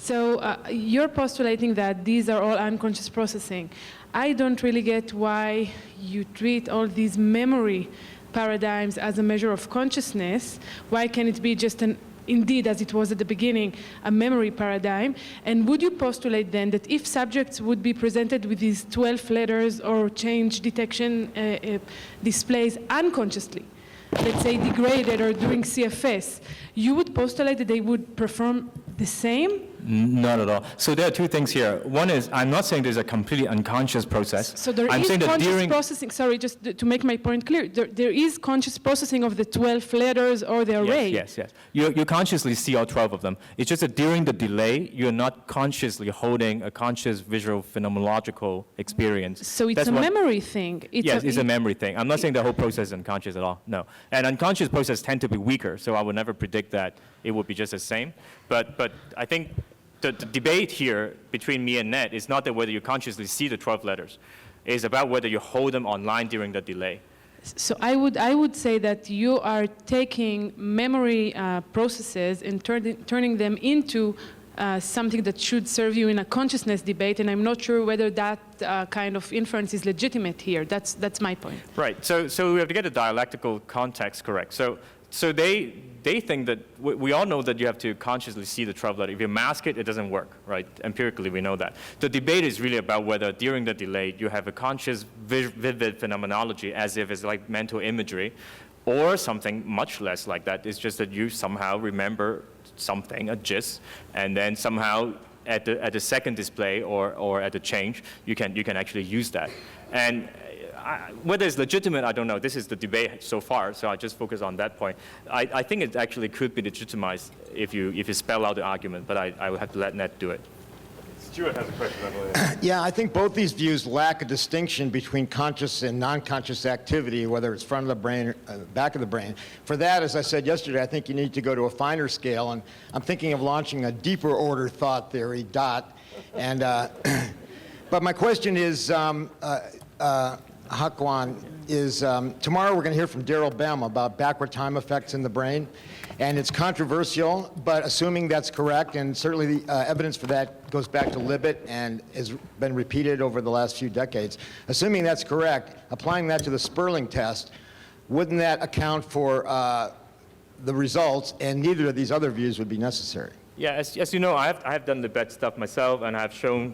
So you're postulating that these are all unconscious processing. I don't really get why you treat all these memory paradigms as a measure of consciousness. Why can't it be just indeed, as it was at the beginning, a memory paradigm? And would you postulate then that if subjects would be presented with these 12 letters or change detection displays unconsciously, let's say degraded or doing CFS, you would postulate that they would perform the same? Not at all. So there are two things here. One is, I'm not saying there's a completely unconscious process. So there is conscious processing, sorry, just to make my point clear, there is conscious processing of the 12 letters or the array. Yes. You consciously see all 12 of them. It's just that during the delay, you're not consciously holding a conscious visual phenomenological experience. So it's a memory thing. It's a memory thing. I'm not saying the whole process is unconscious at all, no. And unconscious processes tend to be weaker, so I would never predict that it would be just the same. But I think the debate here between me and Ned is not that whether you consciously see the 12 letters. It's about whether you hold them online during the delay. So I would say that you are taking memory processes and turning them into something that should serve you in a consciousness debate, and I'm not sure whether that kind of inference is legitimate here. That's my point. Right. So we have to get the dialectical context correct. So they think that we all know that you have to consciously see the 12 letter. If you mask it, it doesn't work, right? Empirically, we know that. The debate is really about whether during the delay you have a conscious, vivid phenomenology as if it's like mental imagery, or something much less like that. It's just that you somehow remember something, a gist, and then somehow at the second display or at the change, you can actually use that. And whether it's legitimate, I don't know. This is the debate so far, so I just focus on that point. I think it actually could be legitimized if you spell out the argument, but I would have to let Ned do it. Stuart has a question, I believe. Yeah, I think both these views lack a distinction between conscious and non-conscious activity, whether it's front of the brain or back of the brain. For that, as I said yesterday, I think you need to go to a finer scale, and I'm thinking of launching a deeper order thought theory, DOT. And, but my question is, Hakwan, is tomorrow we're going to hear from Daryl Bem about backward time effects in the brain, and it's controversial, but assuming that's correct, and certainly the evidence for that goes back to Libet and has been repeated over the last few decades. Assuming that's correct, applying that to the Sperling test, wouldn't that account for the results, and neither of these other views would be necessary? Yeah, as you know, I have done the bet stuff myself, and I've shown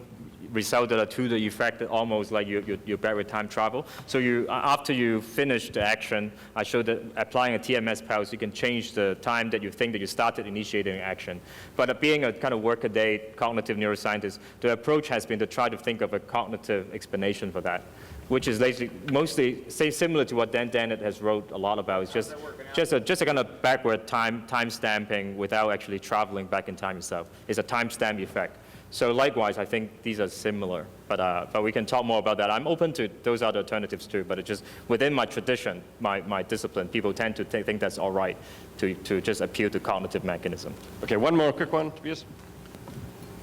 results that are to the effect that almost like you're back with time travel. So after you finish the action, I showed that applying a TMS pulse, you can change the time that you think that you started initiating action. But being a kind of workaday cognitive neuroscientist, the approach has been to try to think of a cognitive explanation for that, which is mostly similar to what Dan Dennett has wrote a lot about. It's just a kind of backward time stamping without actually traveling back in time itself. It's a timestamp effect. So likewise, I think these are similar, but we can talk more about that. I'm open to those other alternatives too, but it's just within my tradition, my discipline, people tend to think that's all right to just appeal to cognitive mechanism. Okay, one more quick one, Tobias.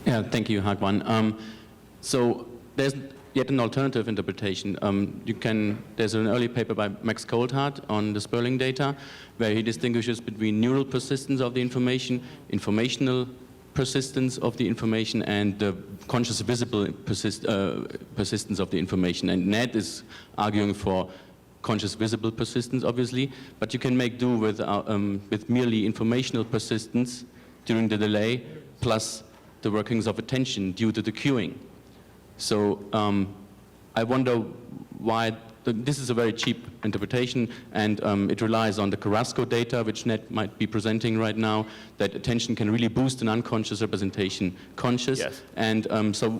Yeah, thank you, Hakwan. So there's yet an alternative interpretation. There's an early paper by Max Coulthard on the Sperling data, where he distinguishes between neural persistence of the information, informational persistence of the information, and the conscious visible persistence of the information. And Ned is arguing for conscious visible persistence, obviously, but you can make do with merely informational persistence during the delay, plus the workings of attention due to the cueing. So I wonder why. This is a very cheap interpretation, and it relies on the Carrasco data, which Ned might be presenting right now, that attention can really boost an unconscious representation conscious. Yes. And so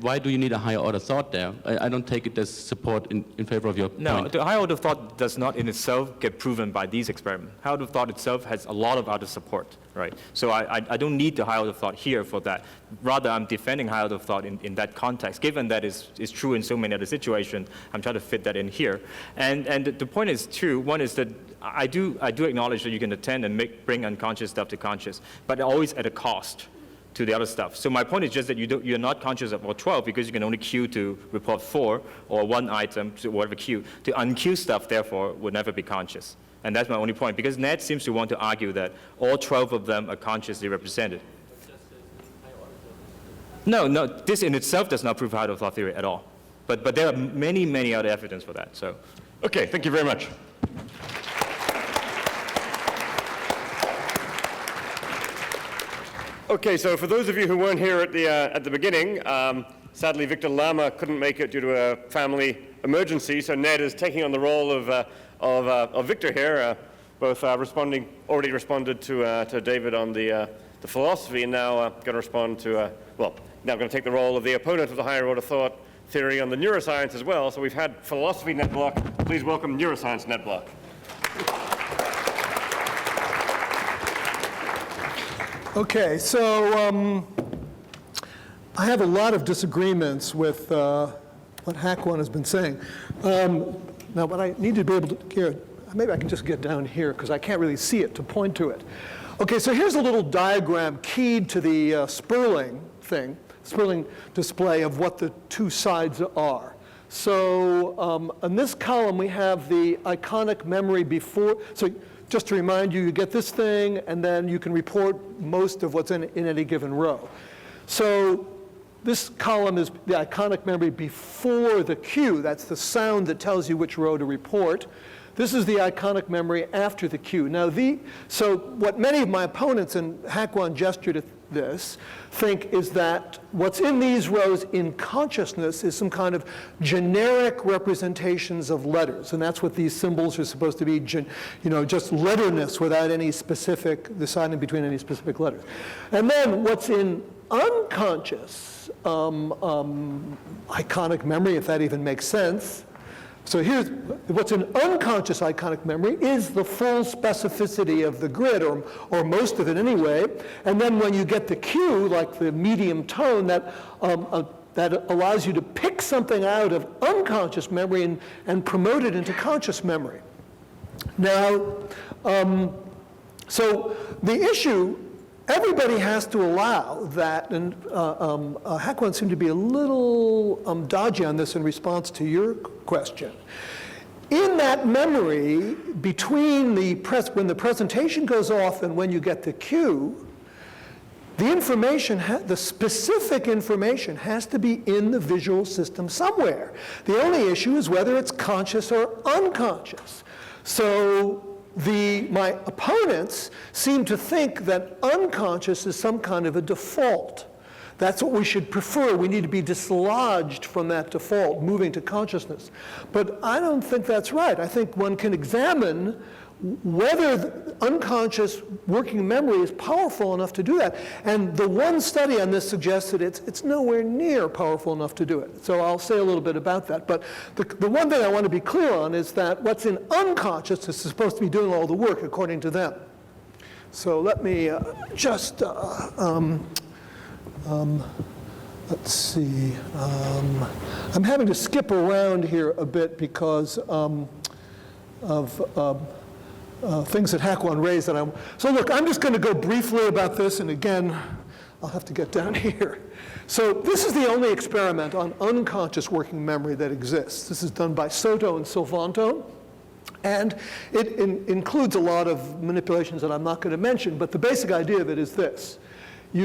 why do you need a higher order thought there? I don't take it as support in favor of your point. No, the higher order thought does not in itself get proven by these experiments. Higher order thought itself has a lot of other support, right? So I don't need the higher order thought here for that. Rather, I'm defending higher order thought in that context. Given that it's true in so many other situations, I'm trying to fit that in here. And the point is two. One is that I do acknowledge that you can attend and bring unconscious stuff to conscious, but always at a cost to the other stuff. So my point is just that you're not conscious of all 12 because you can only queue to report 4 or one item to whatever queue. To unqueue stuff, therefore, would never be conscious. And that's my only point, because Ned seems to want to argue that all 12 of them are consciously represented. No, this in itself does not prove higher thought theory at all. But there are many, many other evidence for that. So. Okay, thank you very much. Okay, so for those of you who weren't here at the beginning, sadly Victor Lamme couldn't make it due to a family emergency, so Ned is taking on the role of Victor here, both already responded to David on the philosophy, and now going to respond to, now going to take the role of the opponent of the higher order thought theory on the neuroscience as well. So we've had philosophy Ned Block. Please welcome neuroscience Ned Block. Okay, so I have a lot of disagreements with what Hakwan has been saying. Now, what I need to be able to here, maybe I can just get down here because I can't really see it to point to it. Okay, so here's a little diagram keyed to the Sperling display of what the two sides are. So in this column, we have the iconic memory before. So just to remind you, you get this thing, and then you can report most of what's in any given row. So this column is the iconic memory before the cue. That's the sound that tells you which row to report. This is the iconic memory after the cue. Now, so what many of my opponents, and Hakwan gestured at this, think is that what's in these rows in consciousness is some kind of generic representations of letters. And that's what these symbols are supposed to be, just letterness without any specific, deciding between any specific letters. And then what's in unconscious iconic memory, if that even makes sense. So here's what's in unconscious iconic memory is the full specificity of the grid, or most of it anyway. And then when you get the cue, like the medium tone, that allows you to pick something out of unconscious memory and promote it into conscious memory. Now, so the issue, everybody has to allow that, and Hakwan seemed to be a little dodgy on this in response to your question. In that memory, between when the presentation goes off and when you get the cue, the information, the specific information has to be in the visual system somewhere. The only issue is whether it's conscious or unconscious. So my opponents seem to think that unconscious is some kind of a default. That's what we should prefer. We need to be dislodged from that default, moving to consciousness. But I don't think that's right. I think one can examine whether the unconscious working memory is powerful enough to do that. And the one study on this suggests that it's nowhere near powerful enough to do it. So I'll say a little bit about that. But the one thing I want to be clear on is that what's in unconscious is supposed to be doing all the work according to them. So let me just, let's see. I'm having to skip around here a bit because of things that Hakwan raised. So look, I'm just going to go briefly about this, and again, I'll have to get down here. So this is the only experiment on unconscious working memory that exists. This is done by Soto and Silvanto, and it includes a lot of manipulations that I'm not going to mention, but the basic idea of it is this. It's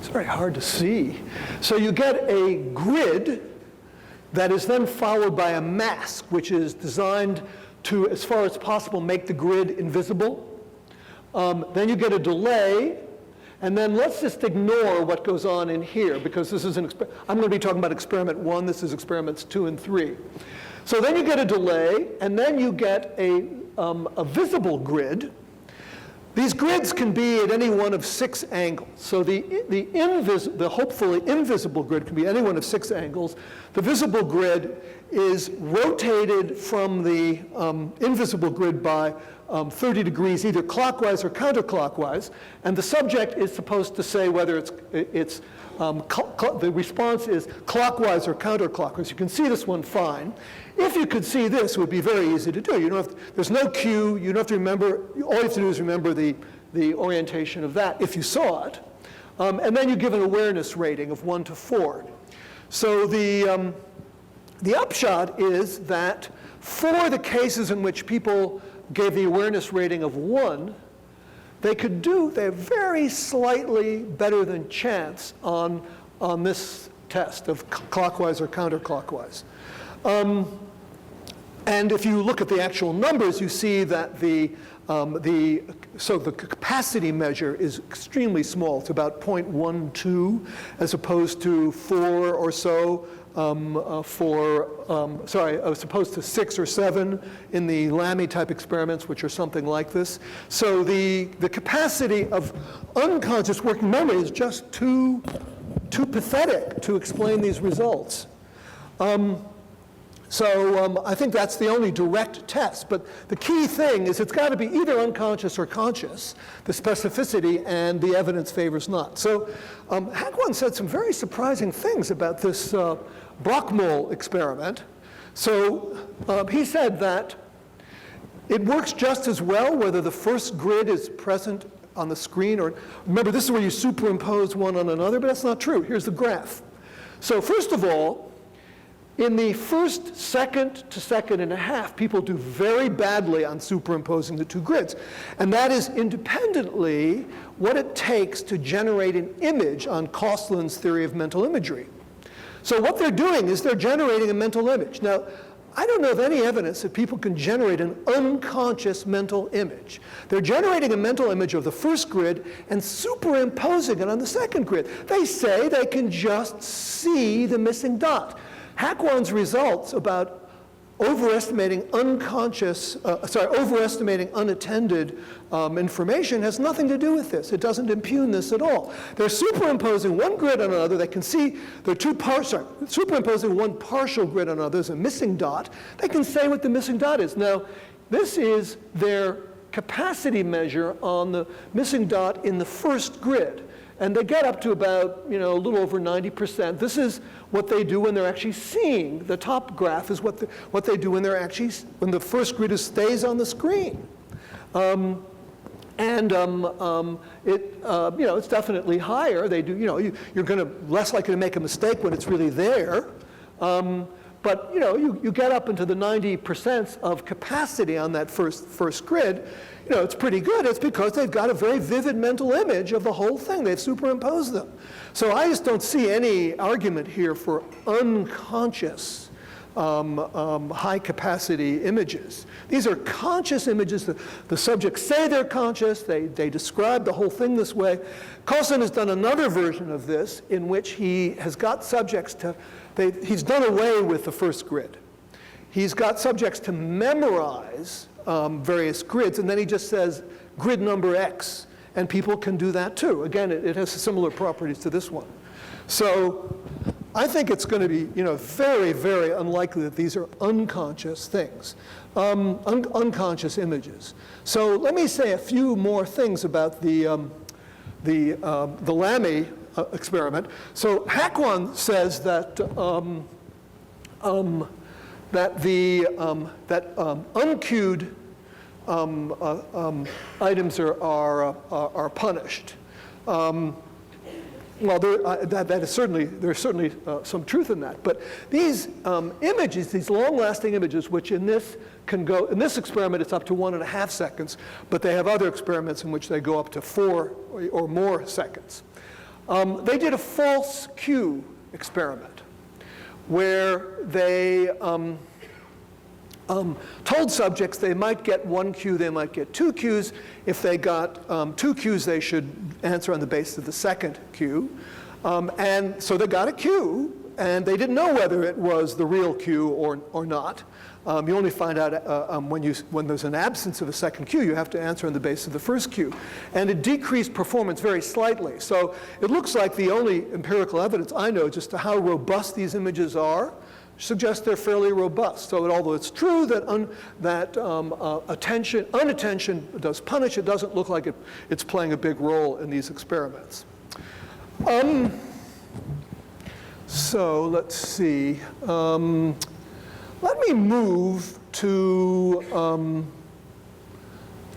very hard to see. So you get a grid that is then followed by a mask, which is designed to, as far as possible, make the grid invisible. Then you get a delay, and then let's just ignore what goes on in here, because this is I'm going to be talking about experiment 1, this is experiments 2 and 3. So then you get a delay, and then you get a visible grid. These grids can be at any one of 6 angles. So the hopefully invisible grid can be any one of 6 angles. The visible grid is rotated from the invisible grid by 30 degrees, either clockwise or counterclockwise. And the subject is supposed to say whether the response is clockwise or counterclockwise. You can see this one fine. If you could see this, it would be very easy to do. There's no cue. You don't have to remember. All you have to do is remember the orientation of that if you saw it. And then you give an awareness rating of 1 to 4. So the upshot is that for the cases in which people gave the awareness rating of 1, they have very slightly better than chance on this test of clockwise or counterclockwise. And if you look at the actual numbers, you see that the capacity measure is extremely small. It's about 0.12 as opposed to 4 or so as opposed to 6 or 7 in the Lamme type experiments, which are something like this. So the capacity of unconscious working memory is just too pathetic to explain these results. I think that's the only direct test. But the key thing is it's got to be either unconscious or conscious, the specificity, and the evidence favors not. So Hakwan said some very surprising things about this Brockmole experiment. So he said that it works just as well whether the first grid is present on the screen or, remember, this is where you superimpose one on another, but that's not true. Here's the graph. So first of all, in the first second to second and a half, people do very badly on superimposing the two grids. And that is independently what it takes to generate an image on Kostlin's theory of mental imagery. So what they're doing is they're generating a mental image. Now, I don't know of any evidence that people can generate an unconscious mental image. They're generating a mental image of the first grid and superimposing it on the second grid. They say they can just see the missing dot. Hakwan's results about overestimating unattended information has nothing to do with this. It doesn't impugn this at all. They're superimposing one grid on another. They can see superimposing one partial grid on another. There's a missing dot. They can say what the missing dot is. Now, this is their capacity measure on the missing dot in the first grid. And they get up to about, a little over 90%. This is what they do when they're actually seeing. The top graph is what they do when when the first grid stays on the screen. It's definitely higher. They do, you're less likely to make a mistake when it's really there. But you get up into the 90% of capacity on that first grid. It's pretty good. It's because they've got a very vivid mental image of the whole thing. They've superimposed them. So I just don't see any argument here for unconscious high-capacity images. These are conscious images. The subjects say they're conscious. They describe the whole thing this way. Kostlin has done another version of this in which he has got subjects he's done away with the first grid. He's got subjects to memorize various grids, and then he just says grid number X, and people can do that too. Again, it has similar properties to this one. So I think it's going to be very, very unlikely that these are unconscious things, unconscious images. So let me say a few more things about the Lamme experiment. So Hakwan says that uncued items are punished. There's certainly some truth in that. But these images, these long-lasting images, which in this experiment it's up to 1.5 seconds, but they have other experiments in which they go up to 4 or more seconds. They did a false cue experiment where they told subjects they might get 1 cue, they might get 2 cues. If they got 2 cues, they should answer on the basis of the second cue. And so they got a cue, and they didn't know whether it was the real cue or not. You only find out when there's an absence of a second cue, you have to answer on the basis of the first cue. And it decreased performance very slightly. So it looks like the only empirical evidence I know just to how robust these images are suggests they're fairly robust. So although it's true that unattention does punish, it doesn't look like it's playing a big role in these experiments. So let's see. Let me move to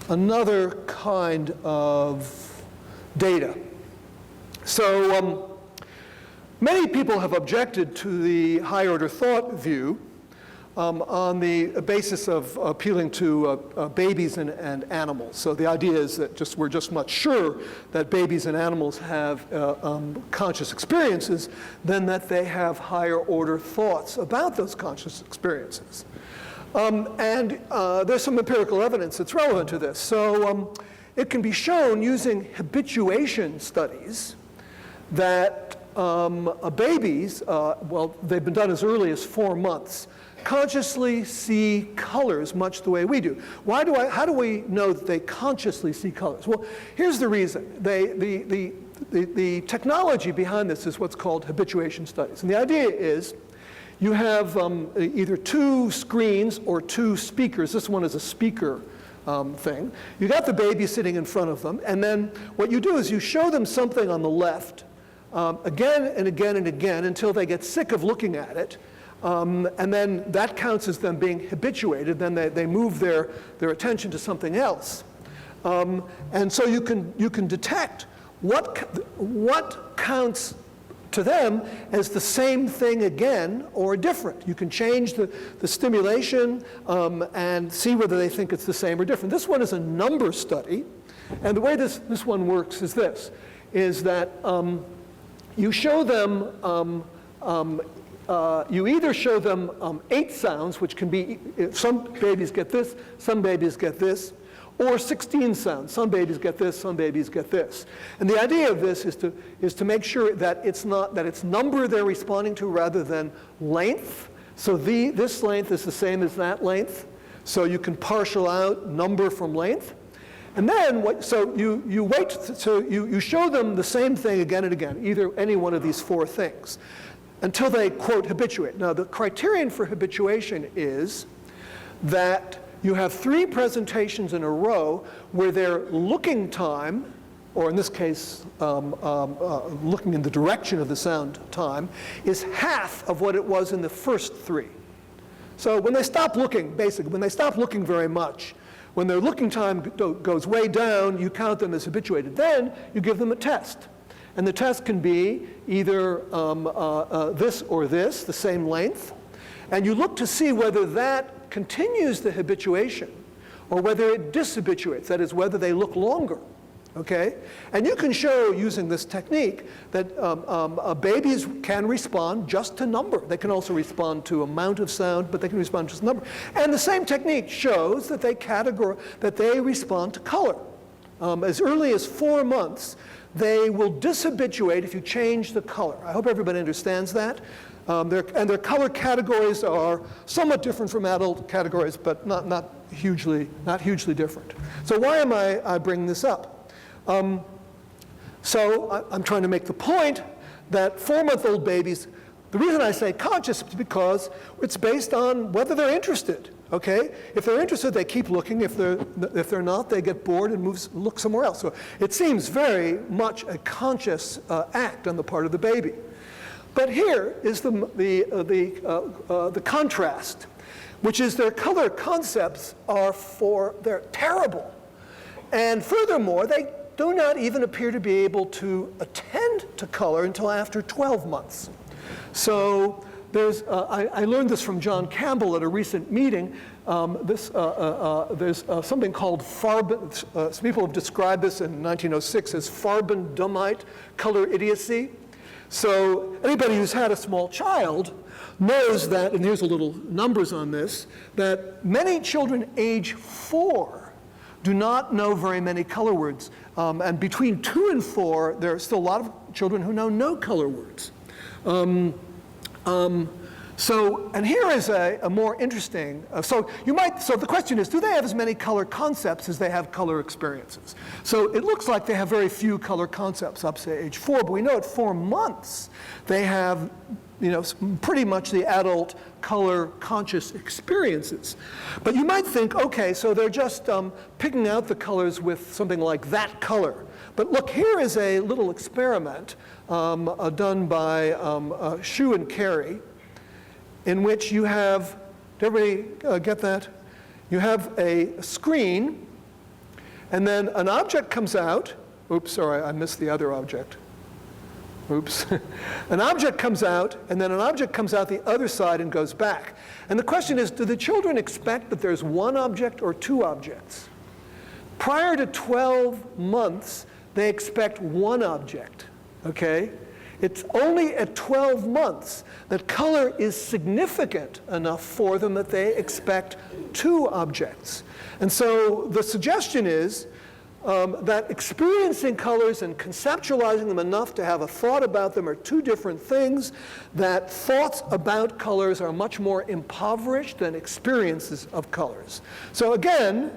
another kind of data. So many people have objected to the high-order thought view on the basis of appealing to babies and animals. So the idea is that we're just much sure that babies and animals have conscious experiences than that they have higher order thoughts about those conscious experiences. And there's some empirical evidence that's relevant to this. So it can be shown using habituation studies that babies, well, they've been done as early as 4 months, consciously see colors much the way we do. How do we know that they consciously see colors? Well, here's the reason. The technology behind this is what's called habituation studies. And the idea is you have either 2 screens or 2 speakers. This one is a speaker thing. You got the baby sitting in front of them, and then what you do is you show them something on the left again and again and again until they get sick of looking at it. And then that counts as them being habituated. Then they move their attention to something else. And so you can detect what counts to them as the same thing again or different. You can change the stimulation and see whether they think it's the same or different. This one is a number study. And the way this one works is this, is that you show them you either show them 8 sounds, which can be, some babies get this, some babies get this, or 16 sounds. Some babies get this, some babies get this. And the idea of this is to make sure that it's number they're responding to rather than length. So this length is the same as that length. So you can partial out number from length. And then, you show them the same thing again and again, either any one of these 4 things, until they, quote, habituate. Now, the criterion for habituation is that you have 3 presentations in a row where their looking time, or in this case, looking in the direction of the sound time, is half of what it was in the first 3. So when they stop looking, basically, when they stop looking very much, when their looking time goes way down, you count them as habituated. Then you give them a test. And the test can be either this or this, the same length. And you look to see whether that continues the habituation or whether it dishabituates, that is, whether they look longer. Okay? And you can show, using this technique, that babies can respond just to number. They can also respond to amount of sound, but they can respond just to number. And the same technique shows that they respond to color. As early as 4 months, they will dishabituate if you change the color. I hope everybody understands that. Their color categories are somewhat different from adult categories, but not hugely different. So why am I bringing this up? So I'm trying to make the point that 4-month-old babies, the reason I say conscious is because it's based on whether they're interested. Okay? If they're interested, they keep looking. If they're not, they get bored and look somewhere else. So it seems very much a conscious act on the part of the baby. But here is the contrast, which is their color concepts they're terrible. And furthermore, they do not even appear to be able to attend to color until after 12 months. So I learned this from John Campbell at a recent meeting. There's something called Farben. Some people have described this in 1906 as Farben-Dummite color idiocy. So anybody who's had a small child knows that, and here's a little numbers on this, that many children age 4 do not know very many color words. And between 2 and 4, there are still a lot of children who know no color words. And here is a more interesting, so the question is, do they have as many color concepts as they have color experiences? So it looks like they have very few color concepts up to age 4, but we know at 4 months they have, pretty much the adult color conscious experiences. But you might think, okay, so they're just picking out the colors with something like that color. But look, here is a little experiment done by Shu and Carey, in which you have, did everybody get that? You have a screen, and then an object comes out. Oops, sorry, I missed the other object. Oops. An object comes out, and then an object comes out the other side and goes back. And the question is, do the children expect that there's one object or two objects? Prior to 12 months, they expect one object, okay? It's only at 12 months that color is significant enough for them that they expect two objects. And so the suggestion is that experiencing colors and conceptualizing them enough to have a thought about them are two different things, that thoughts about colors are much more impoverished than experiences of colors. So again,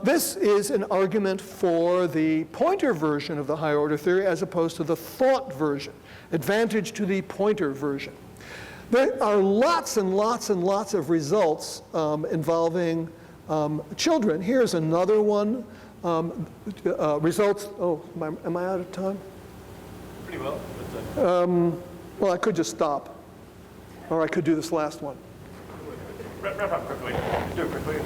this is an argument for the pointer version of the higher order theory as opposed to the thought version, advantage to the pointer version. There are lots and lots and lots of results involving children. Here's another one. Results, oh, am I out of time? Pretty well. Well, I could just stop, or I could do this last one. Wrap up quickly. Do it quickly.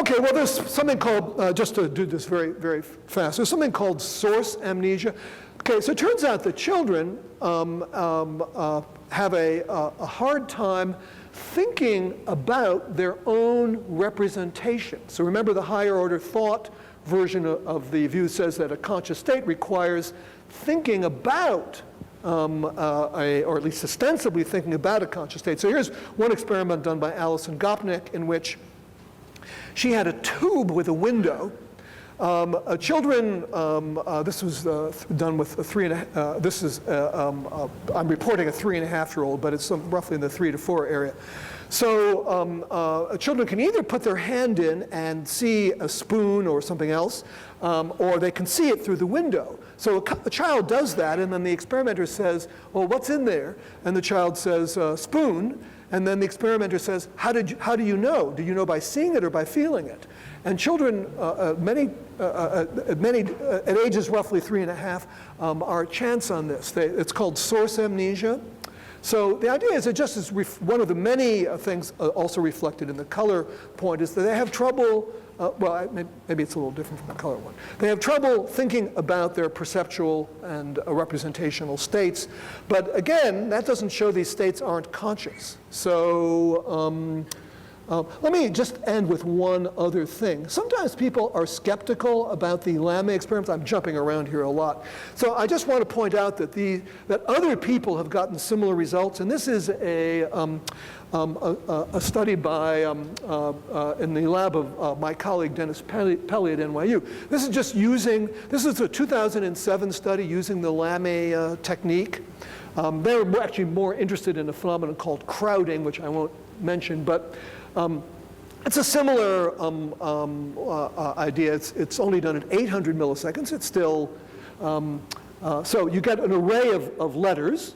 Okay, well, there's something called, just to do this very, very fast, there's something called source amnesia. Okay, so it turns out that children have a hard time thinking about their own representation. So remember, the higher order thought version of the view says that a conscious state requires thinking about, or at least ostensibly thinking about a conscious state. So here's one experiment done by Alison Gopnik in which she had a tube with a window. Children, this was done with a I'm reporting a 3.5-year-old, but it's roughly in the 3 to 4 area. So children can either put their hand in and see a spoon or something else, or they can see it through the window. So a child does that, and then the experimenter says, well, what's in there? And the child says, spoon. And then the experimenter says, how do you know? Do you know by seeing it or by feeling it? And children, at ages roughly 3.5, are a chance on this. It's called source amnesia. So the idea is, it just is one of the many things also reflected in the color point, is that they have trouble, well, maybe it's a little different from the color one. They have trouble thinking about their perceptual and representational states. But again, that doesn't show these states aren't conscious. So let me just end with one other thing. Sometimes people are skeptical about the Lamme experiments. I'm jumping around here a lot. So I just want to point out that that other people have gotten similar results. And this is a study by, in the lab of my colleague Dennis Pelly at NYU. This is just this is a 2007 study using the Lamme technique. They're actually more interested in a phenomenon called crowding, which I won't mention, but it's a similar idea. It's only done at 800 milliseconds. It's still, so you get an array of letters.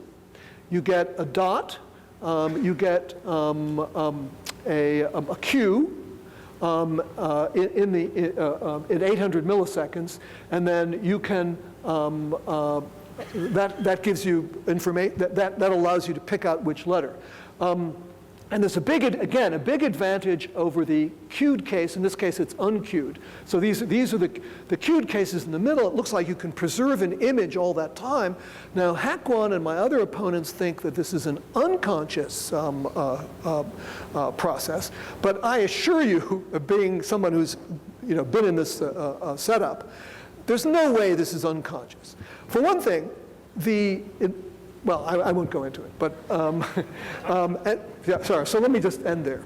You get a dot. You get a cue in 800 milliseconds, and then you can, that gives you information, that allows you to pick out which letter. And there's a big advantage over the cued case. In this case, it's uncued. So these are the cued cases in the middle. It looks like you can preserve an image all that time. Now, Hakwan and my other opponents think that this is an unconscious process. But I assure you, being someone who's been in this setup, there's no way this is unconscious. For one thing, well, I won't go into it, but yeah, sorry. So let me just end there.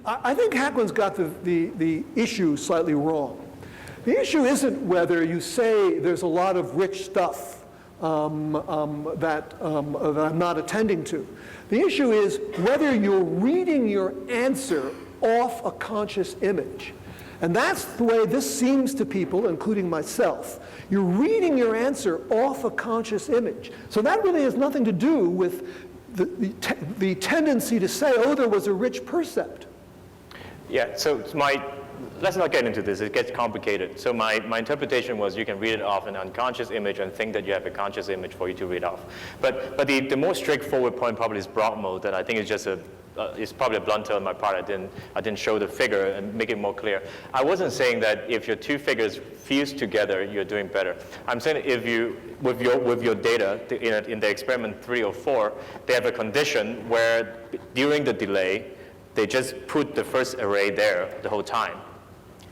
I think Hakwan's got the issue slightly wrong. The issue isn't whether you say there's a lot of rich stuff that I'm not attending to. The issue is whether you're reading your answer off a conscious image. And that's the way this seems to people, including myself. You're reading your answer off a conscious image. So that really has nothing to do with the tendency to say, oh, there was a rich percept. Yeah, so let's not get into this. It gets complicated. So my interpretation was you can read it off an unconscious image and think that you have a conscious image for you to read off. But the more straightforward point probably is broad mode, that I think is just it's probably a blunder on my part. I didn't show the figure and make it more clear. I wasn't saying that if your two figures fused together, you're doing better. I'm saying that if you, with your data, in the experiment 3 or 4, they have a condition where during the delay, they just put the first array there the whole time.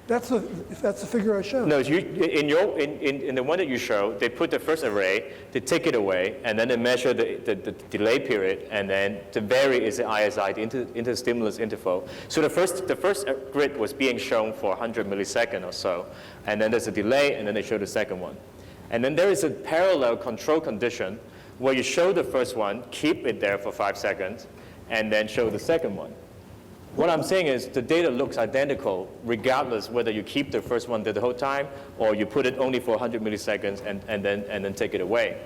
That's the figure I showed. No, in the one that you show, they put the first array, they take it away, and then they measure the delay period, and then the vary is the ISI, the inter-stimulus interval. So the first grid was being shown for 100 milliseconds or so, and then there's a delay, and then they show the second one. And then there is a parallel control condition where you show the first one, keep it there for 5 seconds, and then show the second one. What I'm saying is the data looks identical regardless whether you keep the first one there the whole time or you put it only for 100 milliseconds and then take it away.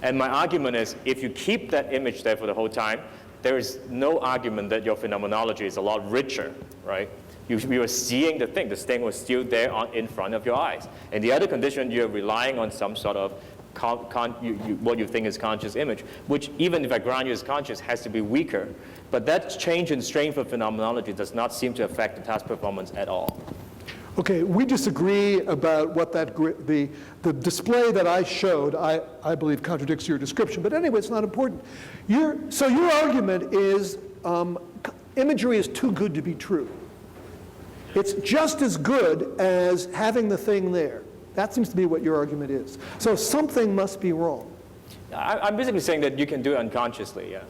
And my argument is if you keep that image there for the whole time, there is no argument that your phenomenology is a lot richer, right? You were seeing the thing was still there in front of your eyes. And the other condition, you're relying on some sort of what you think is conscious image, which even if I grant you is conscious, has to be weaker. But that change in strength of phenomenology does not seem to affect the task performance at all. Okay, we disagree about what the display that I showed, I believe contradicts your description. But anyway, it's not important. So your argument is imagery is too good to be true. It's just as good as having the thing there. That seems to be what your argument is. So something must be wrong. I'm basically saying that you can do it unconsciously, yeah.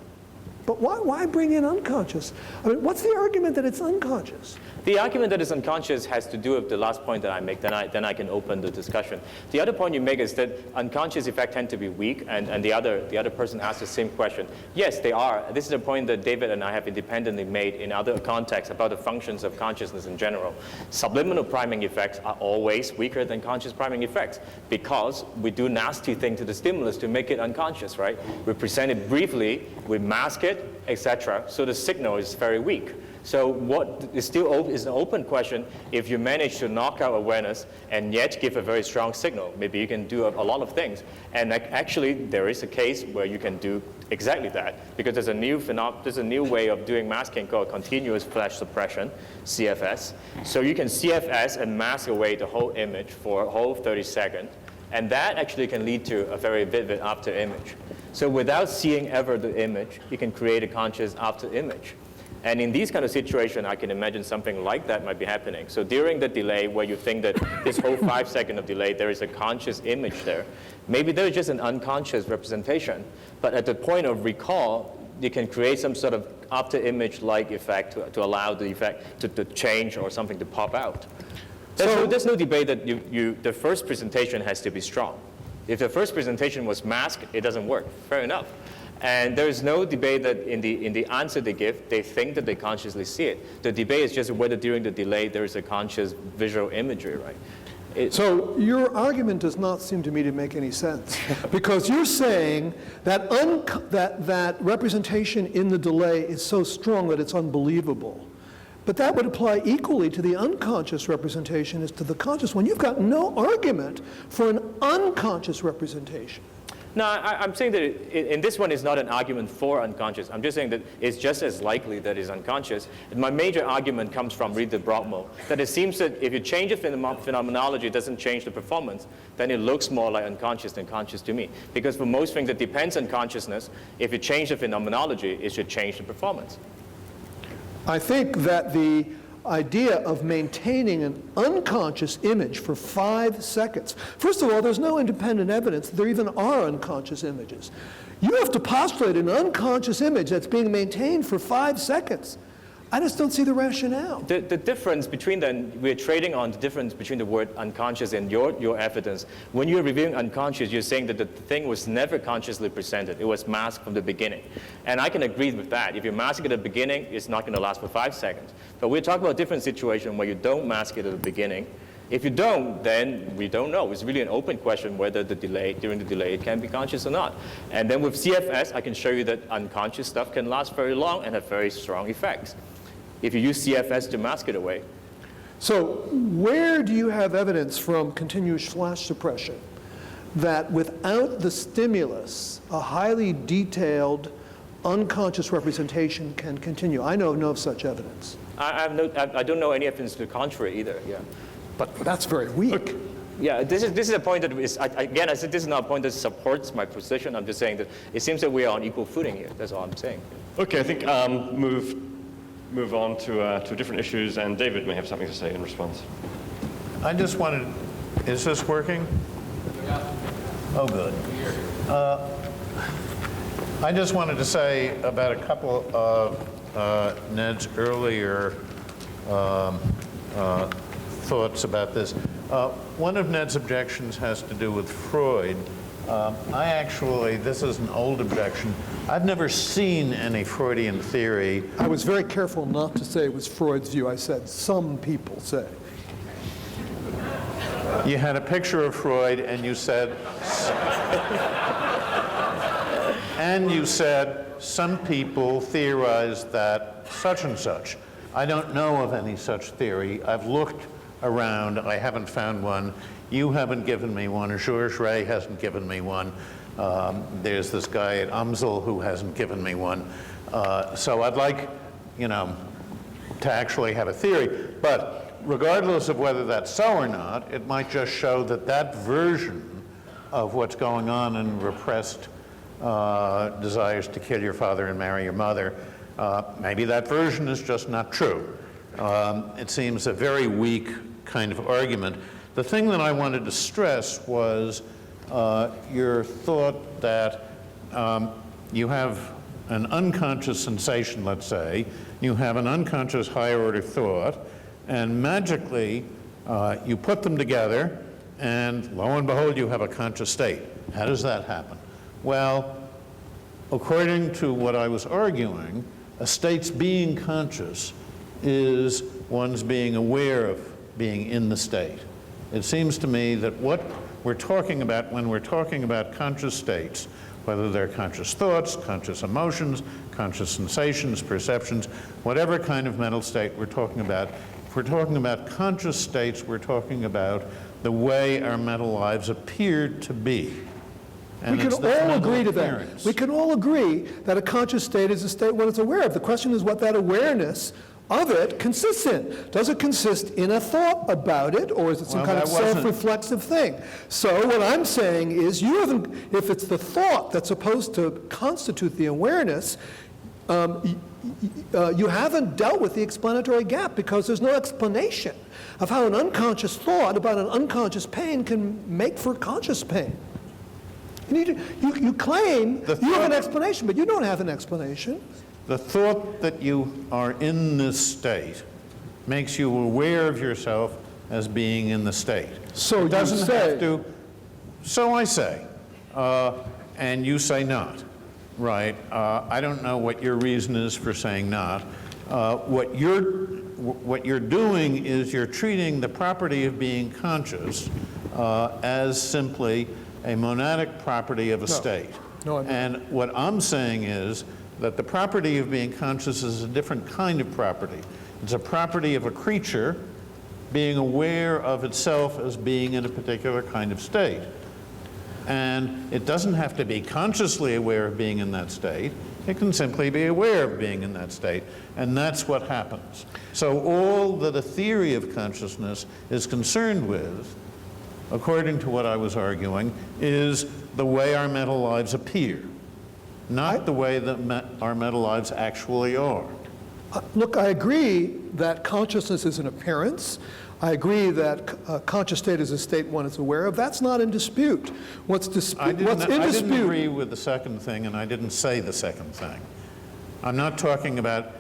But why bring in unconscious? I mean, what's the argument that it's unconscious? The argument that it's unconscious has to do with the last point that I make, then I can open the discussion. The other point you make is that unconscious effects tend to be weak, and the other person asked the same question. Yes, they are. This is a point that David and I have independently made in other contexts about the functions of consciousness in general. Subliminal priming effects are always weaker than conscious priming effects because we do nasty things to the stimulus to make it unconscious, right? We present it briefly, we mask it, etc. So the signal is very weak. So what is still is an open question, if you manage to knock out awareness and yet give a very strong signal, maybe you can do a lot of things. And actually, there is a case where you can do exactly that, because there's a new way of doing masking called continuous flash suppression, CFS. So you can CFS and mask away the whole image for a whole 30 seconds. And that actually can lead to a very vivid after image. So without seeing ever the image, you can create a conscious after image. And in these kind of situations, I can imagine something like that might be happening. So during the delay, where you think that this whole 5 seconds of delay, there is a conscious image there. Maybe there is just an unconscious representation. But at the point of recall, you can create some sort of after image-like effect to allow the effect to change or something to pop out. There's no debate that the first presentation has to be strong. If the first presentation was masked, it doesn't work. Fair enough. And there is no debate that in the answer they give, they think that they consciously see it. The debate is just whether during the delay there is a conscious visual imagery, right? So your argument does not seem to me to make any sense, because you're saying that that representation in the delay is so strong that it's unbelievable. But that would apply equally to the unconscious representation as to the conscious one. You've got no argument for an unconscious representation. No, I'm saying that in this one, it's not an argument for unconscious. I'm just saying that it's just as likely that it's unconscious. And my major argument comes from read the broad mode, that it seems that if you change the phenomenology, it doesn't change the performance, then it looks more like unconscious than conscious to me. Because for most things that depends on consciousness, if you change the phenomenology, it should change the performance. I think that the idea of maintaining an unconscious image for 5 seconds. First of all, there's no independent evidence that there even are unconscious images. You have to postulate an unconscious image that's being maintained for 5 seconds. I just don't see the rationale. The difference between them, we're trading on the difference between the word unconscious and your evidence. When you're reviewing unconscious, you're saying that the thing was never consciously presented. It was masked from the beginning. And I can agree with that. If you mask it at the beginning, it's not going to last for 5 seconds. But we're talking about a different situation where you don't mask it at the beginning. If you don't, then we don't know. It's really an open question whether during the delay, it can be conscious or not. And then with CFS, I can show you that unconscious stuff can last very long and have very strong effects if you use CFS to mask it away. So where do you have evidence from continuous flash suppression that without the stimulus, a highly detailed unconscious representation can continue? I know of no such evidence. I don't know any evidence to the contrary either, yeah. But that's very weak. Yeah, this is a point that is, again, I said this is not a point that supports my position. I'm just saying that it seems that we are on equal footing here. That's all I'm saying. Okay, I think move on to different issues, and David may have something to say in response. I just wanted, is this working? Yeah. Oh, good. I just wanted to say about a couple of Ned's earlier thoughts about this. One of Ned's objections has to do with Freud. This is an old objection. I've never seen any Freudian theory. I was very careful not to say it was Freud's view. I said some people say. You had a picture of Freud and you said, some people theorize that such and such. I don't know of any such theory. I've looked around. I haven't found one. You haven't given me one. Georges Ray hasn't given me one. There's this guy at UMSL who hasn't given me one. So I'd like, to actually have a theory. But regardless of whether that's so or not, it might just show that that version of what's going on in repressed desires to kill your father and marry your mother, maybe that version is just not true. It seems a very weak kind of argument. The thing that I wanted to stress was your thought that you have an unconscious sensation, let's say, you have an unconscious higher order thought, and magically you put them together, and lo and behold, you have a conscious state. How does that happen? Well, according to what I was arguing, a state's being conscious is one's being aware of being in the state. It seems to me that what we're talking about when we're talking about conscious states, whether they're conscious thoughts, conscious emotions, conscious sensations, perceptions, whatever kind of mental state we're talking about, if we're talking about conscious states, we're talking about the way our mental lives appear to be. And we can all agree to that. We can all agree that a conscious state is a state one is aware of. The question is what that awareness of it consists in. Does it consist in a thought about it, or is it some kind of self-reflexive thing? So what I'm saying is, if it's the thought that's supposed to constitute the awareness, you haven't dealt with the explanatory gap, because there's no explanation of how an unconscious thought about an unconscious pain can make for conscious pain. You claim you have an explanation, but you don't have an explanation. The thought that you are in this state makes you aware of yourself as being in the state. So it doesn't have to. So I say, and you say not, right? I don't know what your reason is for saying not. What you're doing is you're treating the property of being conscious as simply a monadic property of a state. No, and what I'm saying is that the property of being conscious is a different kind of property. It's a property of a creature being aware of itself as being in a particular kind of state. And it doesn't have to be consciously aware of being in that state. It can simply be aware of being in that state. And that's what happens. So all that a theory of consciousness is concerned with, according to what I was arguing, is the way our mental lives appear, not the way that our mental lives actually are. Look, I agree that consciousness is an appearance. I agree that a conscious state is a state one is aware of. That's not in dispute. What's in dispute? I didn't agree with the second thing, and I didn't say the second thing. I'm not talking about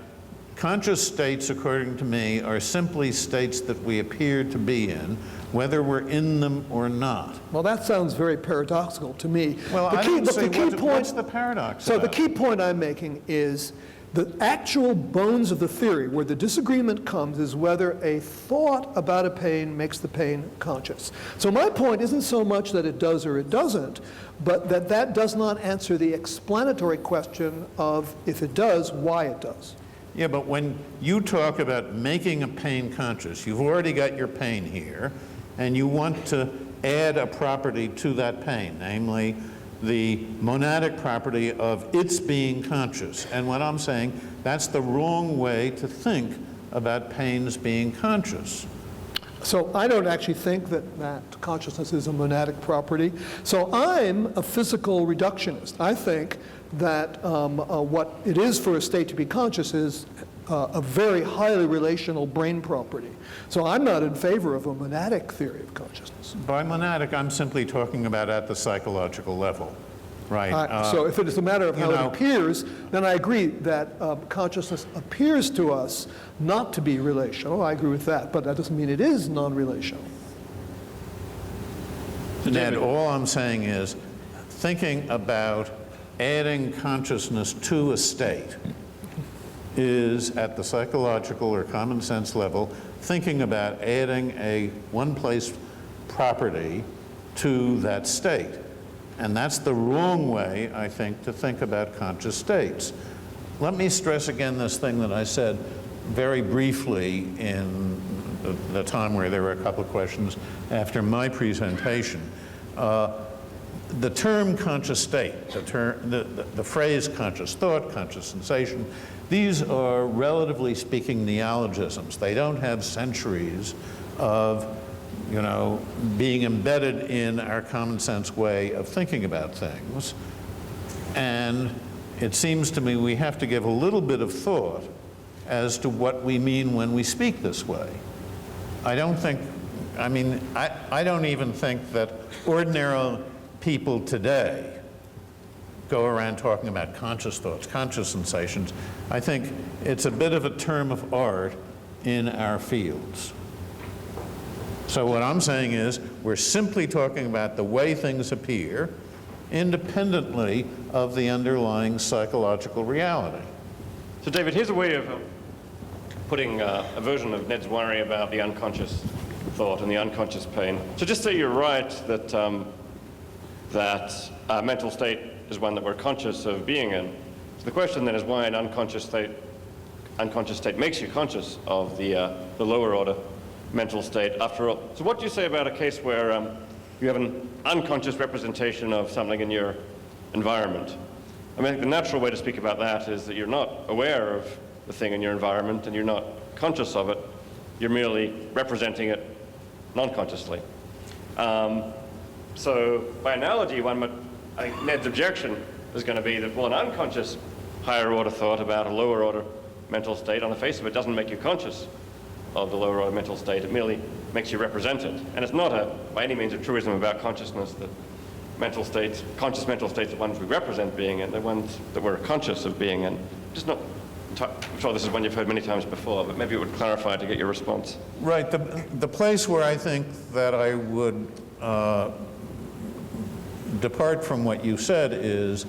conscious states, according to me, are simply states that we appear to be in, whether we're in them or not. Well, that sounds very paradoxical to me. Well, I don't say what's the paradox So about the key point I'm making is the actual bones of the theory, where the disagreement comes, is whether a thought about a pain makes the pain conscious. So my point isn't so much that it does or it doesn't, but that does not answer the explanatory question of, if it does, why it does. Yeah, but when you talk about making a pain conscious, you've already got your pain here, and you want to add a property to that pain, namely the monadic property of its being conscious. And what I'm saying, that's the wrong way to think about pains being conscious. So I don't actually think that consciousness is a monadic property. So I'm a physical reductionist. I think that what it is for a state to be conscious is a very highly relational brain property. So I'm not in favor of a monadic theory of consciousness. By monadic, I'm simply talking about at the psychological level, right? So if it is a matter of how you it know, appears, then I agree that consciousness appears to us not to be relational. I agree with that, but that doesn't mean it is non-relational. Ned, all I'm saying is thinking about adding consciousness to a state is, at the psychological or common sense level, thinking about adding a one-place property to that state. And that's the wrong way, I think, to think about conscious states. Let me stress again this thing that I said very briefly in the time where there were a couple of questions after my presentation. The term conscious state, the phrase conscious thought, conscious sensation, these are, relatively speaking, neologisms. They don't have centuries of, you know, being embedded in our common sense way of thinking about things. And it seems to me we have to give a little bit of thought as to what we mean when we speak this way. I don't even think that ordinary people today go around talking about conscious thoughts, conscious sensations. I think it's a bit of a term of art in our fields. So what I'm saying is we're simply talking about the way things appear independently of the underlying psychological reality. So David, here's a way of putting a version of Ned's worry about the unconscious thought and the unconscious pain. So just say you're right that a mental state is one that we're conscious of being in. So the question then is why an unconscious state makes you conscious of the lower order mental state after all. So what do you say about a case where you have an unconscious representation of something in your environment? I mean, I think the natural way to speak about that is that you're not aware of the thing in your environment and you're not conscious of it. You're merely representing it non-consciously. So by analogy, I think Ned's objection is going to be that, well, an unconscious higher order thought about a lower order mental state, on the face of it, doesn't make you conscious of the lower order mental state. It merely makes you represent it. And it's not by any means a truism about consciousness that mental states, conscious mental states, the ones we represent being in, the ones that we're conscious of being in. Just not, I'm sure this is one you've heard many times before, but maybe it would clarify to get your response. Right. The place where I think that I would depart from what you said is,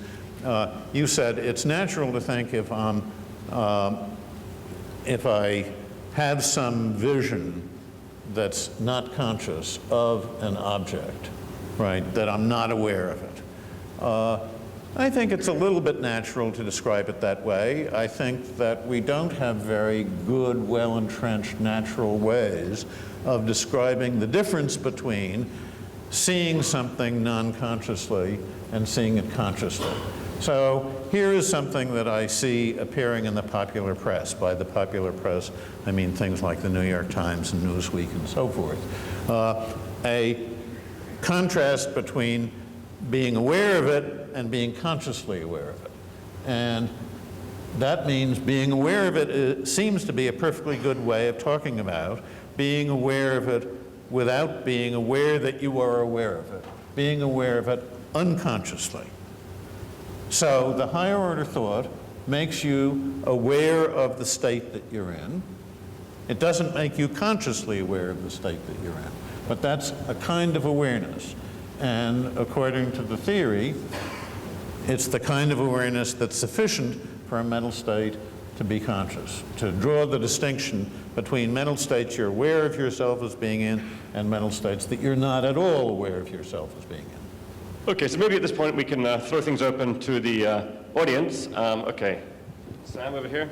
you said it's natural to think if I have some vision that's not conscious of an object, right, that I'm not aware of it. I think it's a little bit natural to describe it that way. I think that we don't have very good, well-entrenched natural ways of describing the difference between seeing something non-consciously and seeing it consciously. So here is something that I see appearing in the popular press. By the popular press, I mean things like the New York Times and Newsweek and so forth. A contrast between being aware of it and being consciously aware of it. And that means being aware of it seems to be a perfectly good way of talking about being aware of it without being aware that you are aware of it, being aware of it unconsciously. So the higher order thought makes you aware of the state that you're in. It doesn't make you consciously aware of the state that you're in, but that's a kind of awareness. And according to the theory, it's the kind of awareness that's sufficient for a mental state to be conscious, to draw the distinction between mental states you're aware of yourself as being in and mental states that you're not at all aware of yourself as being in. Okay, so maybe at this point we can throw things open to the audience. Okay, Sam over here.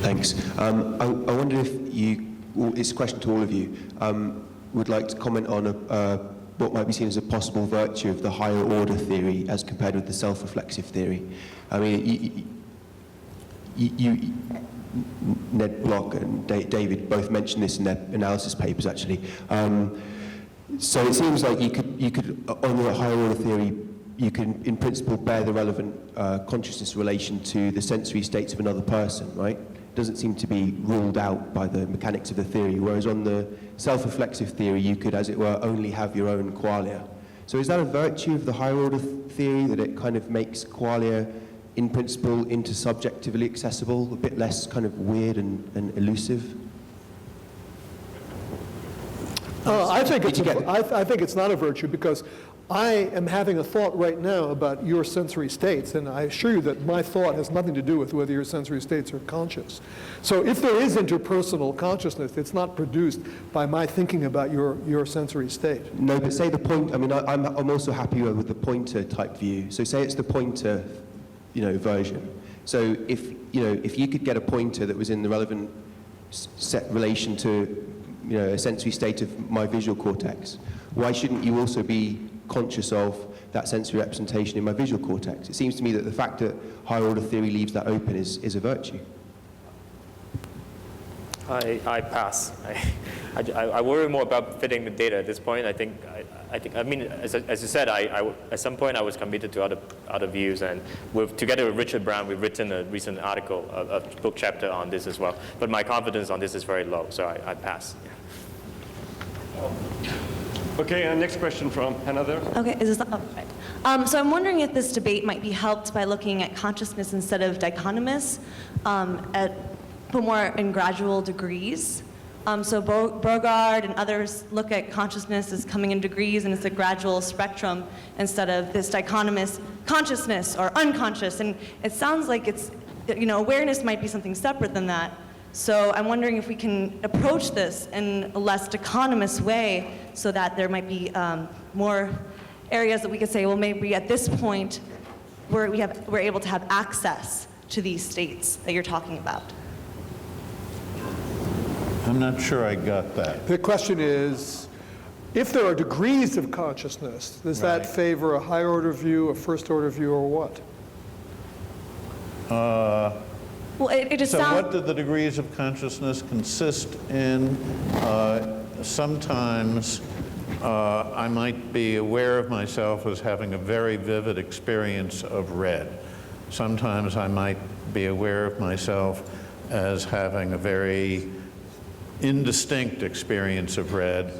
Thanks. I wonder if you, well, it's a question to all of you, would like to comment on what might be seen as a possible virtue of the higher order theory as compared with the self-reflexive theory. I mean, Ned Block and David both mentioned this in their analysis papers, actually. So it seems like you could, on the higher order theory, you can, in principle, bear the relevant consciousness relation to the sensory states of another person, right? It doesn't seem to be ruled out by the mechanics of the theory, whereas on the self-reflexive theory, you could, as it were, only have your own qualia. So is that a virtue of the higher order theory, that it kind of makes qualia, in principle, intersubjectively accessible, a bit less kind of weird and elusive? I think it's not a virtue, because I am having a thought right now about your sensory states, and I assure you that my thought has nothing to do with whether your sensory states are conscious. So if there is interpersonal consciousness, it's not produced by my thinking about your sensory state. No, but say the point, I mean, I'm also happy with the pointer type view. So say it's the pointer, version. So if you could get a pointer that was in the relevant set relation to, a sensory state of my visual cortex, why shouldn't you also be conscious of that sensory representation in my visual cortex? It seems to me that the fact that higher order theory leaves that open is a virtue. I pass. I worry more about fitting the data at this point. I mean, as you said, at some point I was committed to other views, and together with Richard Brown, we've written a recent article, a book chapter on this as well. But my confidence on this is very low, so I pass. Okay, next question from Hannah there. Okay, is this, right. So I'm wondering if this debate might be helped by looking at consciousness instead of dichotomous, but more in gradual degrees. So Bogard and others look at consciousness as coming in degrees, and it's a gradual spectrum instead of this dichotomous consciousness or unconscious. And it sounds like it's, awareness might be something separate than that. So I'm wondering if we can approach this in a less dichotomous way, so that there might be more areas that we could say, well, maybe at this point we're able to have access to these states that you're talking about. I'm not sure I got that. The question is, if there are degrees of consciousness, does that favor a higher order view, a first order view, or what? Well, it just so sounds... what do the degrees of consciousness consist in? Sometimes I might be aware of myself as having a very vivid experience of red. Sometimes I might be aware of myself as having a very indistinct experience of red.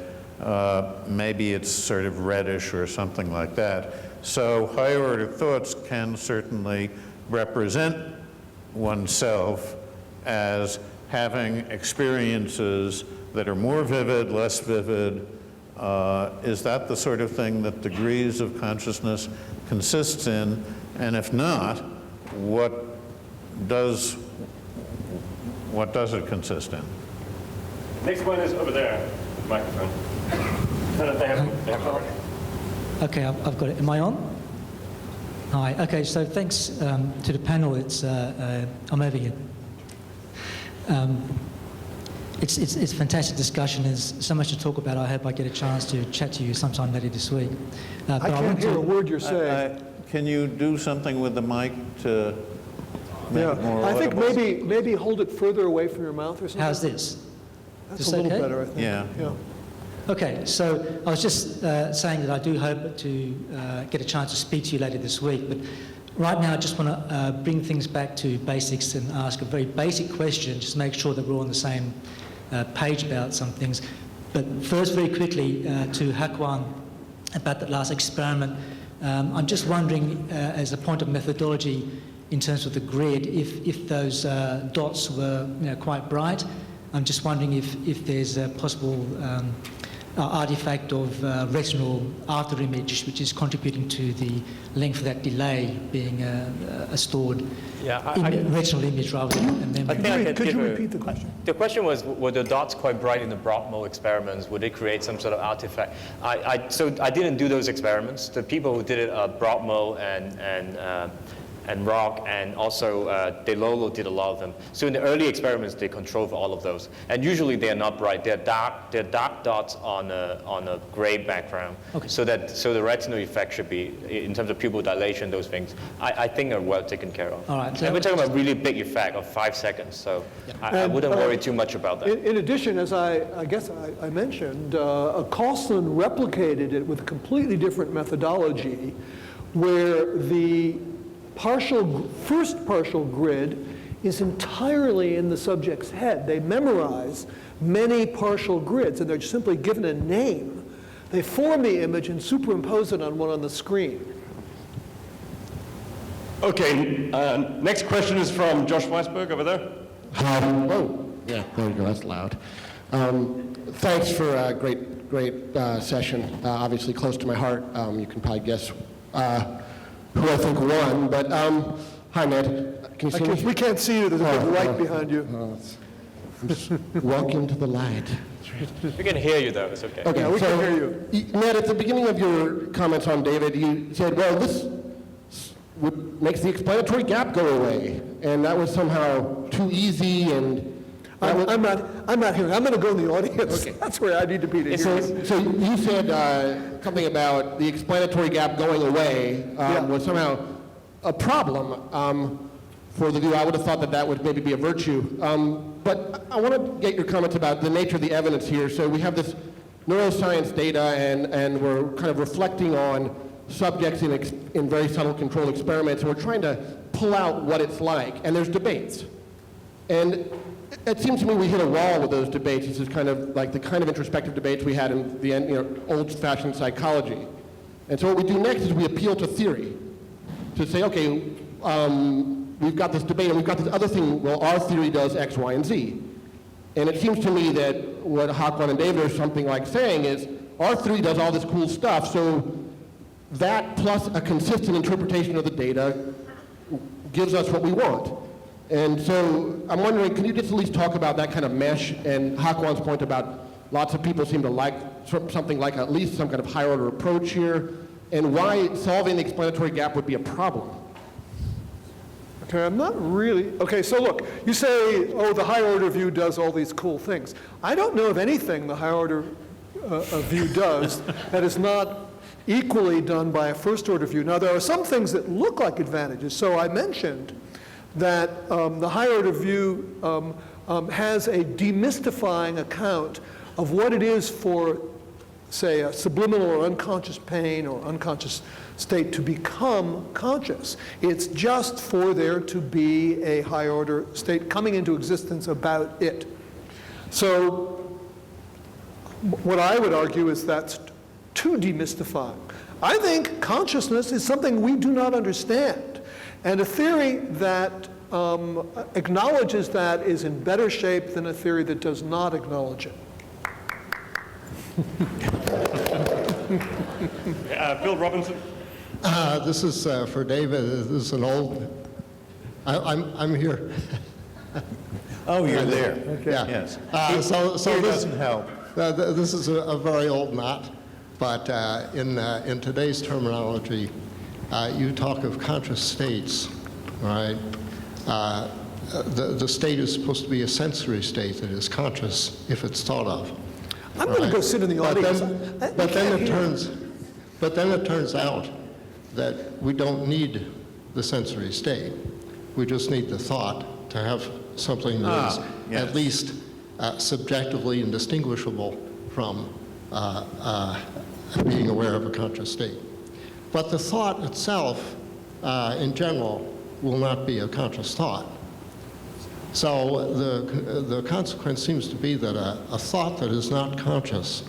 Maybe it's sort of reddish or something like that. So higher order thoughts can certainly represent oneself as having experiences that are more vivid, less vivid. Is that the sort of thing that degrees of consciousness consists in? And if not, what does it consist in? Next one is over there, microphone. No, they have already. Okay, I've got it. Am I on? Hi. Okay, so thanks to the panel. I'm over here. It's a fantastic discussion. There's so much to talk about. I hope I get a chance to chat to you sometime later this week. I can't hear a word you're saying. Can you do something with the mic to make it more I think audible? maybe hold it further away from your mouth or something. How's this? That's Is a little okay? better, I think. Yeah. Okay, so I was just saying that I do hope to get a chance to speak to you later this week, but right now I just want to bring things back to basics and ask a very basic question, just make sure that we're all on the same page about some things. But first, very quickly, to Hakwan about that last experiment. I'm just wondering, as a point of methodology in terms of the grid, if those dots were quite bright. I'm just wondering if there's a possible artifact of retinal after image, which is contributing to the length of that delay being a stored retinal image rather than a memory. Could you repeat the question? The question was, were the dots quite bright in the Brockmo experiments? Would it create some sort of artifact? So I didn't do those experiments. The people who did it are Brockmo rock, and also DeLolo did a lot of them. So in the early experiments, they control for all of those. And usually they are not bright. They're dark dots on a gray background. Okay. So the retinal effect should be, in terms of pupil dilation, those things, I think are well taken care of. All right, so and we're talking about really big effect of 5 seconds, so I wouldn't worry too much about that. In addition, as I guess I mentioned, Carlson replicated it with a completely different methodology, where the first partial grid is entirely in the subject's head. They memorize many partial grids, and they're simply given a name. They form the image and superimpose it on one on the screen. Okay, next question is from Josh Weisberg over there. Oh, yeah, there you go, that's loud. Thanks for a great session. Obviously close to my heart. You can probably guess who I think won, but hi, Ned. Can you see me? We can't see you, there's a big light behind you. Just walk into the light. We can hear you, though. It's okay. Okay, Yeah, we so, can hear you. Ned, at the beginning of your comments on David, you said, well, this makes the explanatory gap go away, and that was somehow too easy, and... I'm not hearing. I'm going to go in the audience. Okay. That's where I need to be to hear you. So you said something about the explanatory gap going away was somehow a problem for the view. I would have thought that would maybe be a virtue. But I want to get your comments about the nature of the evidence here. So we have this neuroscience data, and we're kind of reflecting on subjects in very subtle controlled experiments, and we're trying to pull out what it's like. And there's debates. And it seems to me we hit a wall with those debates. This is kind of like the kind of introspective debates we had in the old-fashioned psychology. And so what we do next is we appeal to theory to say, okay, we've got this debate and we've got this other thing. Well, our theory does X, Y, and Z. And it seems to me that what Hakwan and David are something like saying is our theory does all this cool stuff. So that plus a consistent interpretation of the data gives us what we want. And so I'm wondering, can you just at least talk about that kind of mesh and Hakwan's point about lots of people seem to like something like at least some kind of higher order approach here, and why solving the explanatory gap would be a problem? Okay, I'm not really... Okay, so look, you say, oh, the higher order view does all these cool things. I don't know of anything the higher order view does that is not equally done by a first order view. Now, there are some things that look like advantages. So I mentioned that the higher order view has a demystifying account of what it is for, say, a subliminal or unconscious pain or unconscious state to become conscious. It's just for there to be a higher order state coming into existence about it. So what I would argue is that's too demystifying. I think consciousness is something we do not understand. And a theory that acknowledges that is in better shape than a theory that does not acknowledge it. Bill Robinson. This is for David. This is an old... I'm here. Oh, you're there. Okay. Yeah. Yes. So It this doesn't help. This is a very old knot, but in today's terminology, you talk of conscious states, right? The state is supposed to be a sensory state that is conscious if it's thought of. I'm going to go sit in the audience. But then it turns out that we don't need the sensory state. We just need the thought to have something that is yes. at least subjectively indistinguishable from being aware of a conscious state. But the thought itself, in general, will not be a conscious thought. So the consequence seems to be that a thought that is not conscious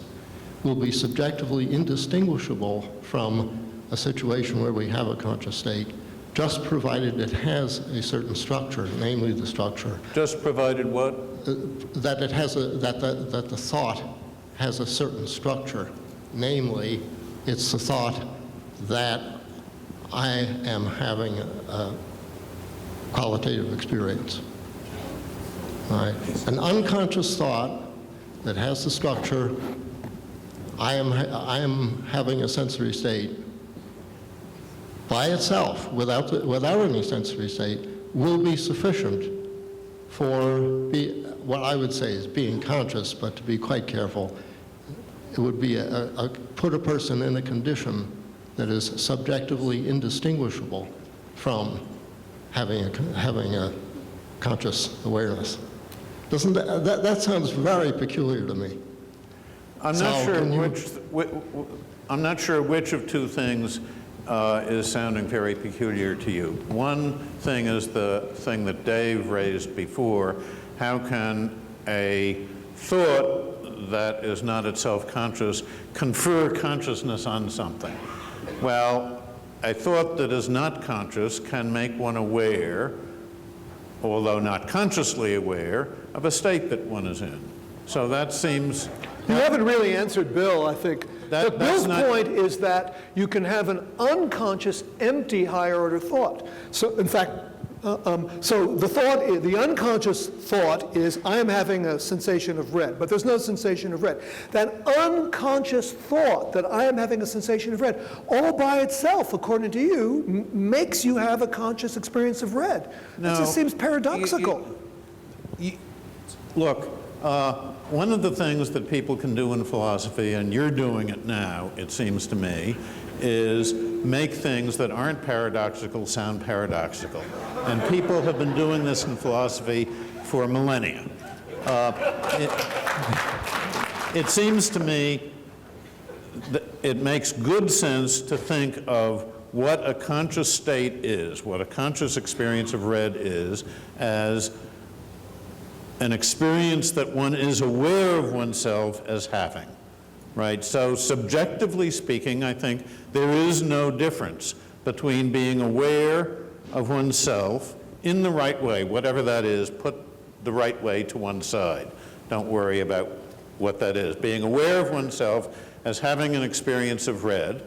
will be subjectively indistinguishable from a situation where we have a conscious state, just provided it has a certain structure, namely the structure. Just provided what? That it has that the thought has a certain structure, namely, it's the thought that I am having a qualitative experience. All right. An unconscious thought that has the structure, I am having a sensory state, by itself, without any sensory state, will be sufficient for what I would say is being conscious, but to be quite careful, it would be put a person in a condition that is subjectively indistinguishable from having a conscious awareness. Doesn't that sounds very peculiar to me? I'm not sure which of two things is sounding very peculiar to you. One thing is the thing that Dave raised before. How can a thought that is not itself conscious confer consciousness on something? Well, a thought that is not conscious can make one aware, although not consciously aware, of a state that one is in. So that seems... You haven't really answered Bill, I think. Bill's point is that you can have an unconscious, empty higher order thought. So, in fact, so the unconscious thought is, I am having a sensation of red, but there's no sensation of red. That unconscious thought that I am having a sensation of red, all by itself, according to you, makes you have a conscious experience of red. No, it just seems paradoxical. Look, one of the things that people can do in philosophy, and you're doing it now, it seems to me, is make things that aren't paradoxical sound paradoxical. And people have been doing this in philosophy for millennia. It seems to me that it makes good sense to think of what a conscious state is, what a conscious experience of red is, as an experience that one is aware of oneself as having, right? So subjectively speaking, I think there is no difference between being aware of oneself in the right way, whatever that is, put the right way to one side. Don't worry about what that is. Being aware of oneself as having an experience of red,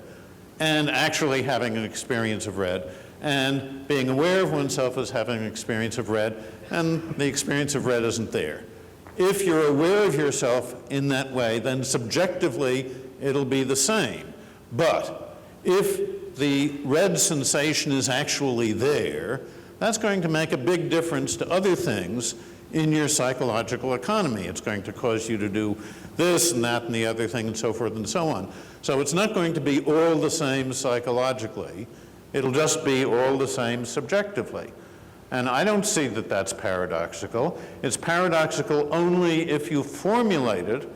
and actually having an experience of red, and being aware of oneself as having an experience of red, and the experience of red isn't there. If you're aware of yourself in that way, then subjectively it'll be the same. But if the red sensation is actually there, that's going to make a big difference to other things in your psychological economy. It's going to cause you to do this and that and the other thing and so forth and so on. So it's not going to be all the same psychologically. It'll just be all the same subjectively. And I don't see that that's paradoxical. It's paradoxical only if you formulate it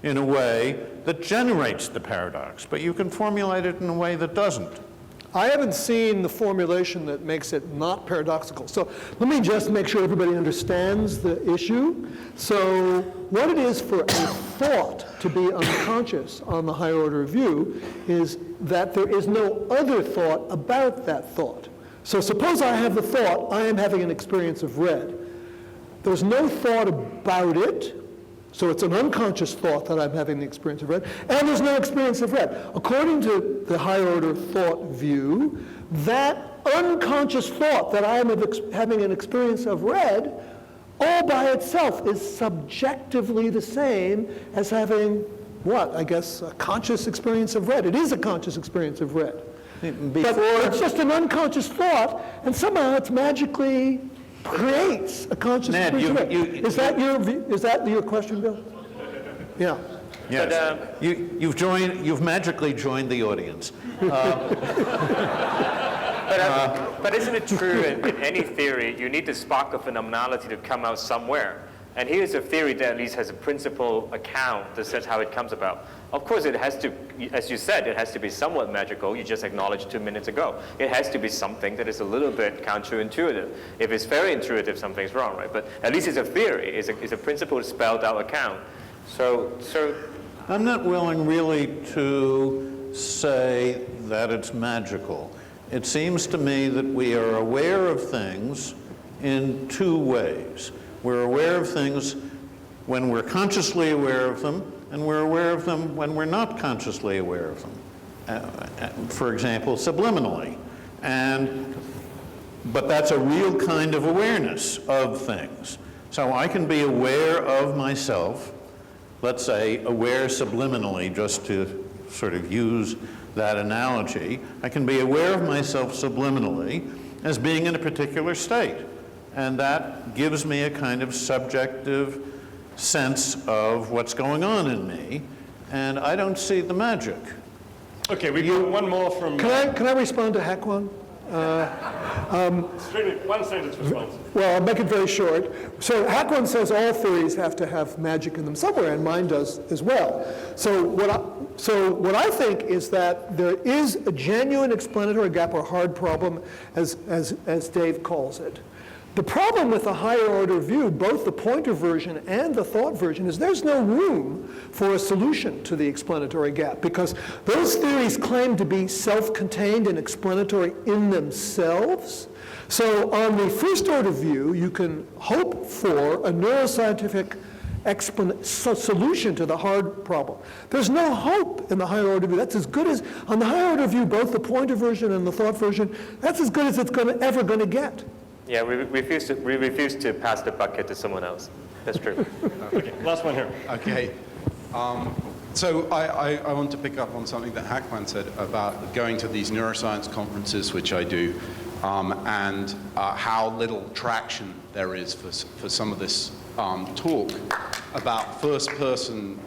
in a way that generates the paradox. But you can formulate it in a way that doesn't. I haven't seen the formulation that makes it not paradoxical. So let me just make sure everybody understands the issue. So what it is for a thought to be unconscious on the higher order view is that there is no other thought about that thought. So suppose I have the thought, I am having an experience of red. There's no thought about it. So it's an unconscious thought that I'm having the experience of red, and there's no experience of red. According to the higher order thought view, that unconscious thought that I am having an experience of red, all by itself is subjectively the same as having, what, I guess, a conscious experience of red. It is a conscious experience of red. But it's just an unconscious thought, and somehow it's magically creates a conscious experience. Is that your question, Bill? Yeah. Yes. But, you've magically joined the audience. But isn't it true in any theory, you need the spark of phenomenality to come out somewhere? And here's a theory that at least has a principal account that says how it comes about. Of course, it has to, as you said, it has to be somewhat magical. You just acknowledged 2 minutes ago. It has to be something that is a little bit counterintuitive. If it's very intuitive, something's wrong, right? But at least it's a theory. It's a principle spelled out account. So I'm not willing really to say that it's magical. It seems to me that we are aware of things in two ways. We're aware of things when we're consciously aware of them, and we're aware of them when we're not consciously aware of them. For example, subliminally. But that's a real kind of awareness of things. So I can be aware of myself, let's say aware subliminally, just to sort of use that analogy, I can be aware of myself subliminally as being in a particular state. And that gives me a kind of subjective sense of what's going on in me. And I don't see the magic. Okay, we got one more from... Can I respond to Hakwan? One sentence response. Well, I'll make it very short. So Hakwan says all theories have to have magic in them somewhere, and mine does as well. So what I think is that there is a genuine explanatory gap or hard problem, as Dave calls it. The problem with the higher order view, both the pointer version and the thought version, is there's no room for a solution to the explanatory gap, because those theories claim to be self-contained and explanatory in themselves. So on the first order view, you can hope for a neuroscientific solution to the hard problem. There's no hope in the higher order view. That's as good as, on the higher order view, both the pointer version and the thought version, that's as good as it's ever going to get. Yeah, we refuse to pass the bucket to someone else. That's true. Okay, last one here. Okay. So I want to pick up on something that Hakwan said about going to these neuroscience conferences, which I do, and how little traction there is for some of this talk about first-person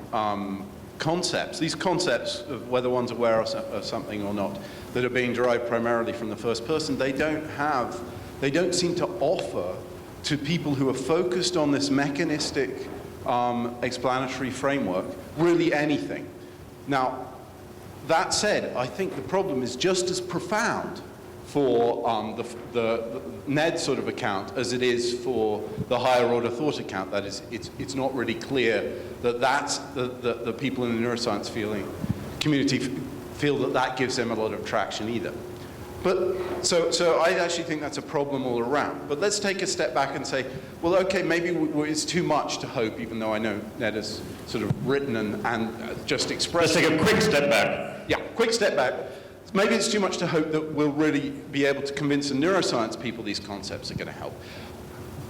concepts. These concepts of whether one's aware of something or not that are being derived primarily from the first person, they don't seem to offer to people who are focused on this mechanistic explanatory framework really anything. Now, that said, I think the problem is just as profound for the NED sort of account as it is for the higher order thought account. That is, it's not really clear that that's the people in the neuroscience community feel that gives them a lot of traction either. But so I actually think that's a problem all around. But let's take a step back and say, well, okay, maybe it's too much to hope, even though I know Ned has sort of written and just expressed. Let's take a quick step back. Yeah, quick step back. Maybe it's too much to hope that we'll really be able to convince the neuroscience people these concepts are going to help.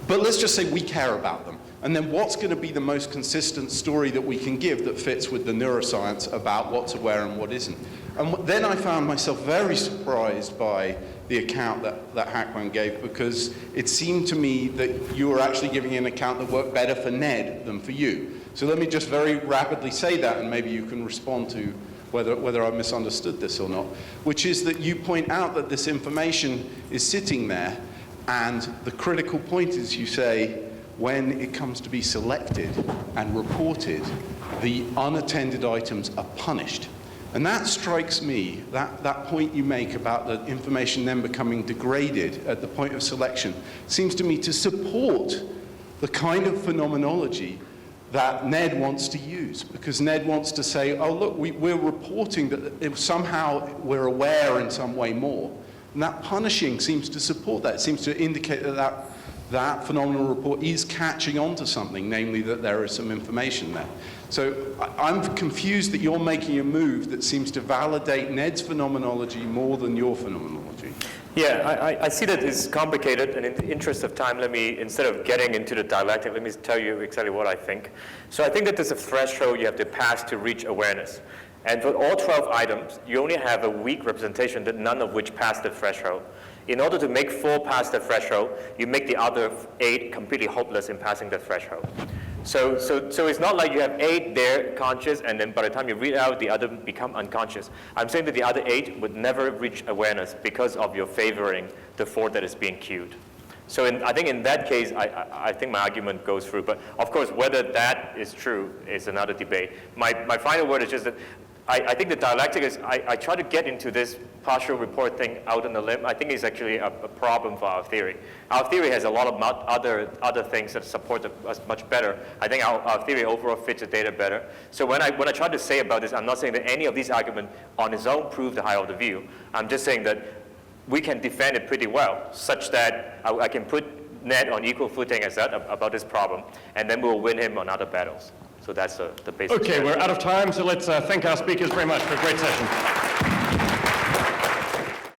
But let's just say we care about them. And then what's going to be the most consistent story that we can give that fits with the neuroscience about what's aware and what isn't? And then I found myself very surprised by the account that Hakwan gave, because it seemed to me that you were actually giving an account that worked better for Ned than for you. So let me just very rapidly say that, and maybe you can respond to whether I misunderstood this or not, which is that you point out that this information is sitting there, and the critical point is you say, when it comes to be selected and reported, the unattended items are punished. And that strikes me, that point you make about the information then becoming degraded at the point of selection, seems to me to support the kind of phenomenology that Ned wants to use. Because Ned wants to say, oh, look, we're reporting that somehow we're aware in some way more. And that punishing seems to support that. It seems to indicate that phenomenal report is catching on to something, namely that there is some information there. So I'm confused that you're making a move that seems to validate Ned's phenomenology more than your phenomenology. Yeah, I see that it's complicated, and in the interest of time, let me, instead of getting into the dialectic, let me tell you exactly what I think. So I think that there's a threshold you have to pass to reach awareness. And for all 12 items, you only have a weak representation, that none of which pass the threshold. In order to make 4 pass the threshold, you make the other 8 completely hopeless in passing the threshold. So it's not like you have 8 there conscious, and then by the time you read out, the other become unconscious. I'm saying that the other 8 would never reach awareness because of your favoring the 4 that is being queued. So I think in that case, I think my argument goes through. But of course, whether that is true is another debate. My final word is just that I think the dialectic is, I try to get into this partial report thing out on the limb. I think it's actually a problem for our theory. Our theory has a lot of other things that support us much better. I think our theory overall fits the data better. So when I try to say about this, I'm not saying that any of these arguments on its own prove the higher order view. I'm just saying that we can defend it pretty well, such that I can put Ned on equal footing as that about this problem, and then we'll win him on other battles. So that's the basic. Okay, we're out of time, so let's thank our speakers very much for a great session.